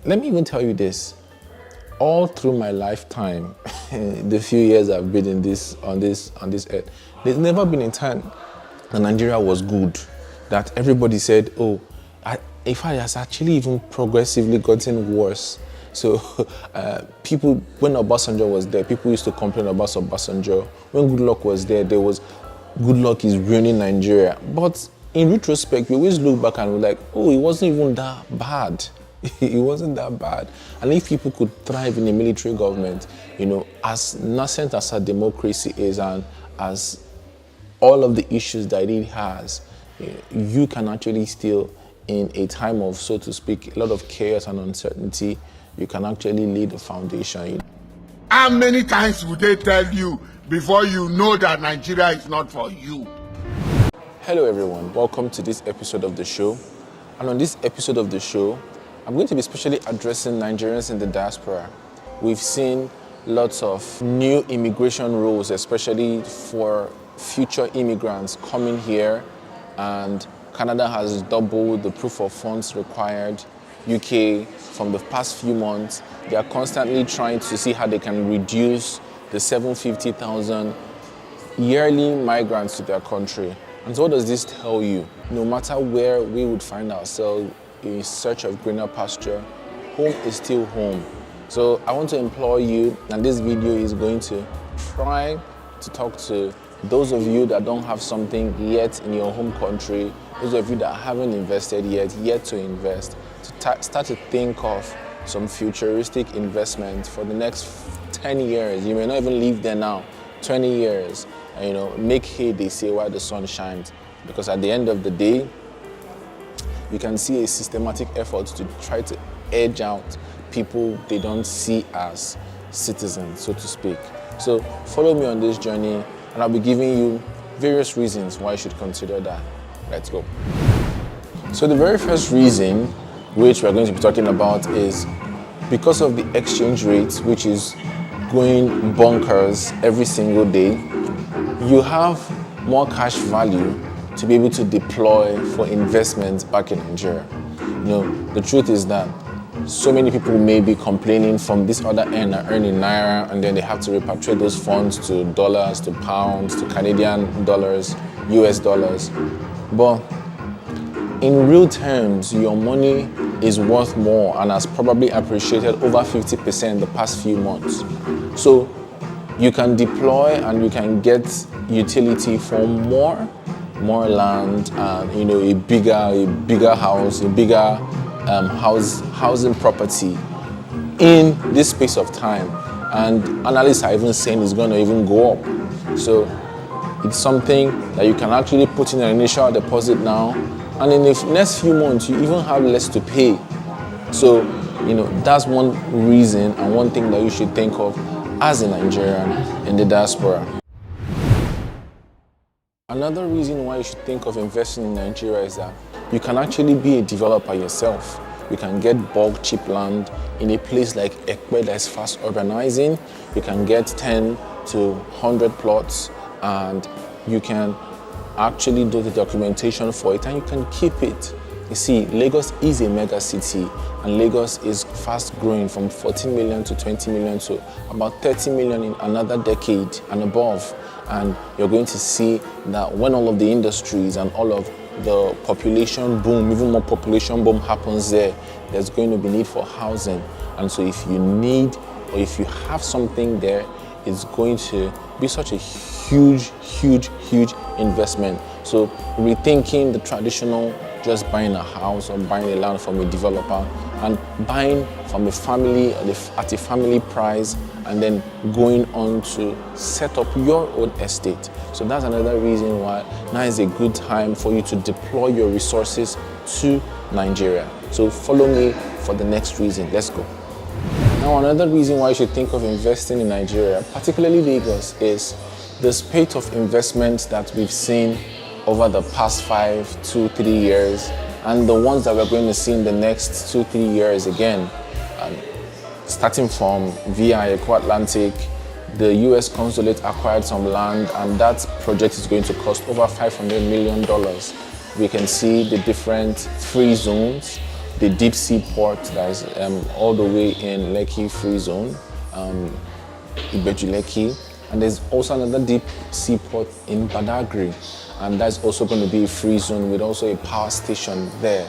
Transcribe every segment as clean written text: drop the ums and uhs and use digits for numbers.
let me even tell you this. All through my lifetime, the few years I've been in on this earth, there's never been a time that Nigeria was good, that everybody said, oh, in fact, it has actually even progressively gotten worse. So people, when Obasanjo was there, people used to complain about Obasanjo. When Goodluck was there was, Goodluck is ruining Nigeria. But in retrospect, we always look back and we're like, oh, it wasn't even that bad. It wasn't that bad. And if people could thrive in a military government, as nascent as our democracy is and as all of the issues that it has, you can actually still, in a time of, so to speak, a lot of chaos and uncertainty, you can actually lay the foundation. How many times would they tell you before you know that Nigeria is not for you? Hello everyone, welcome to this episode of the show. And on this episode of the show, I'm going to be specially addressing Nigerians in the diaspora. We've seen lots of new immigration rules, especially for future immigrants coming here, and Canada has doubled the proof of funds required. UK, from the past few months, they are constantly trying to see how they can reduce the 750,000 yearly migrants to their country. And so what does this tell you? No matter where we would find ourselves in search of greener pasture, home is still home. So I want to implore you, and this video is going to try to talk to those of you that don't have something yet in your home country, those of you that haven't invested yet to invest, to start to think of some futuristic investments for the next 10 years. You may not even live there now, 20 years. Make hay, they say, while the sun shines. Because at the end of the day, you can see a systematic effort to try to edge out people they don't see as citizens, so to speak. So follow me on this journey, and I'll be giving you various reasons why you should consider that. Let's go. So the very first reason, which we're going to be talking about, is because of the exchange rate, which is going bonkers every single day, you have more cash value to be able to deploy for investments back in Nigeria. The truth is that so many people may be complaining from this other end are earning Naira, and then they have to repatriate those funds to dollars, to pounds, to Canadian dollars, US dollars. But in real terms, your money is worth more and has probably appreciated over 50% the past few months. So you can deploy and you can get utility for more land, and a bigger house, a bigger housing property in this space of time. And analysts are even saying it's going to even go up. So it's something that you can actually put in an initial deposit now, and in the next few months you even have less to pay. So that's one reason and one thing that you should think of as a Nigerian in the diaspora. Another reason why you should think of investing in Nigeria is that you can actually be a developer yourself. You can get bulk cheap land in a place like Ekpe that's fast urbanizing. You can get 10 to 100 plots, and you can actually do the documentation for it, and you can keep it. You see, Lagos is a mega city, and Lagos is fast growing from 14 million to 20 million to about 30 million in another decade and above. And you're going to see that when all of the industries and all of the population boom, even more population boom happens there, there's going to be need for housing. And so if you need, or if you have something there, it's going to be such a huge investment. So rethinking the traditional just buying a house or buying a land from a developer, and buying from a family at a family price, and then going on to set up your own estate. So that's another reason why now is a good time for you to deploy your resources to Nigeria. So follow me for the next reason. Let's go. Now, another reason why you should think of investing in Nigeria, particularly Lagos, is the spate of investments that we've seen over the past 5, 2, 3 years, and the ones that we're going to see in the next 2, 3 years again. Starting from via Eco Atlantic, the US consulate acquired some land, and that project is going to cost over $500 million. We can see the different free zones, the deep sea port that is all the way in Lekki Free Zone, Ibeju Lekki. And there's also another deep sea port in Badagry, and that's also going to be a free zone with also a power station there.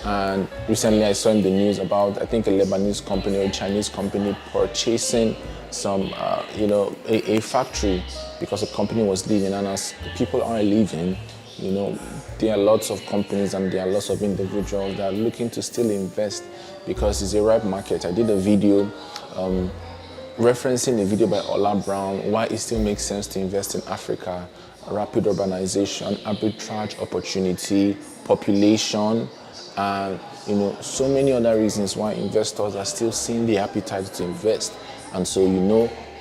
And recently I saw in the news about, I think, a Lebanese company or a Chinese company purchasing some, a factory because the company was leaving. And as people are leaving, there are lots of companies and there are lots of individuals that are looking to still invest because it's a ripe market. I did a video referencing a video by Ola Brown, why it still makes sense to invest in Africa: rapid urbanization, arbitrage opportunity, population, and so many other reasons why investors are still seeing the appetite to invest. And so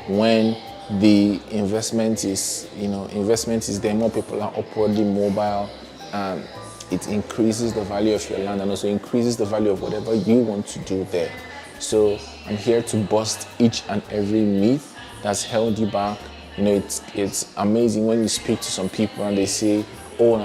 when the investment is there, more people are upwardly mobile, and it increases the value of your land and also increases the value of whatever you want to do there. So I'm here to bust each and every myth that's held you back. It's amazing when you speak to some people and they say, oh,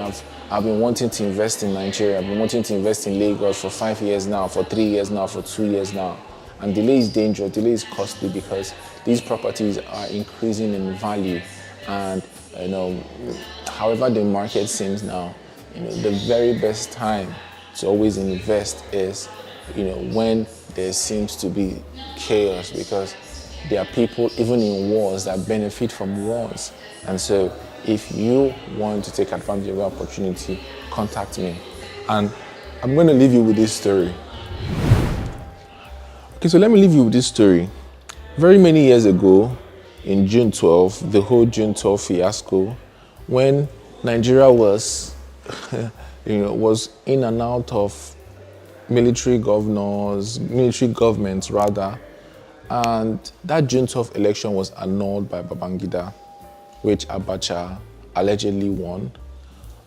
I've been wanting to invest in Nigeria, I've been wanting to invest in Lagos for 5 years now, for 3 years now, for 2 years now. And delay is dangerous, delay is costly because these properties are increasing in value. And however the market seems now, the very best time to always invest is when there seems to be chaos, because there are people even in wars that benefit from wars. And so if you want to take advantage of the opportunity, contact me. And I'm going to leave you with this story. Okay, so let me leave you with this story. Very many years ago, in June 12, the whole June 12 fiasco, when Nigeria was, was in and out of military governments, and that June 12 election was annulled by Babangida, which Abacha allegedly won.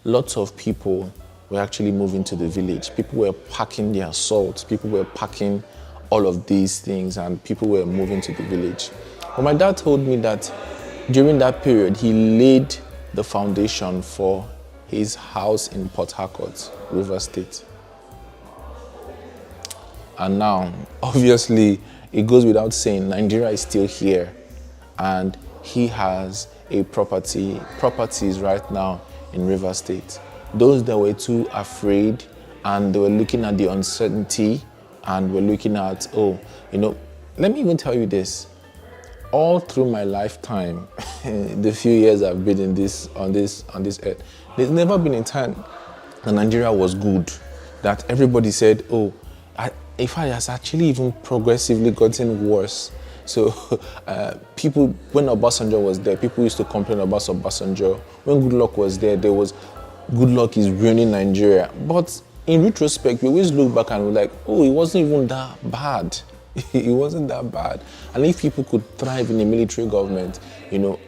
Lots of people were actually moving to the village. People were packing their salt, people were packing all of these things, and people were moving to the village. But my dad told me that during that period, he laid the foundation for his house in Port Harcourt, Rivers State. And now, obviously, it goes without saying, Nigeria is still here, and he has a properties right now in Rivers State. Those that were too afraid and they were looking at the uncertainty and were looking at, let me even tell you this. All through my lifetime, the few years I've been on this earth, there's never been a time that Nigeria was good, that everybody said, in fact, it has actually even progressively gotten worse. So people, when Obasanjo was there, people used to complain about Obasanjo. When Goodluck was there, there was, Goodluck is ruining Nigeria. But in retrospect, we always look back and we're like, it wasn't even that bad. It wasn't that bad. And if people could thrive in a military government,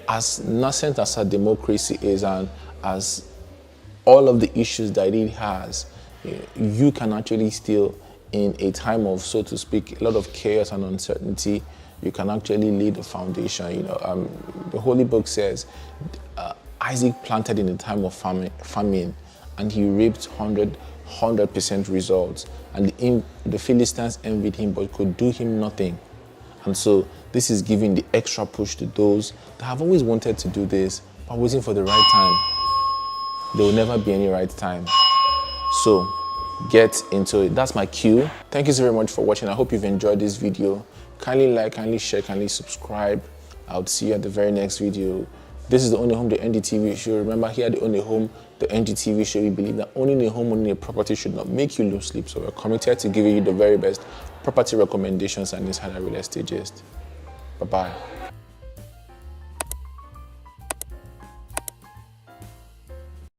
as nascent as our democracy is and as all of the issues that it has, you can actually still, in a time of, so to speak, a lot of chaos and uncertainty, you can actually lay the foundation. The Holy Book says Isaac planted in the time of famine, and he reaped 100% results. And the Philistines envied him, but could do him nothing. And so this is giving the extra push to those that have always wanted to do this, but waiting for the right time. There will never be any right time. So get into it. That's my cue. Thank you so very much for watching. I hope you've enjoyed this video. Kindly like, kindly share, kindly subscribe. I'll see you at the very next video. This is the Ownahome.ng TV show. Remember, here at the Ownahome.ng TV show, we believe that owning a home, owning a property should not make you lose sleep. So we're committed to giving you the very best property recommendations and insider real estate gist. Bye-bye.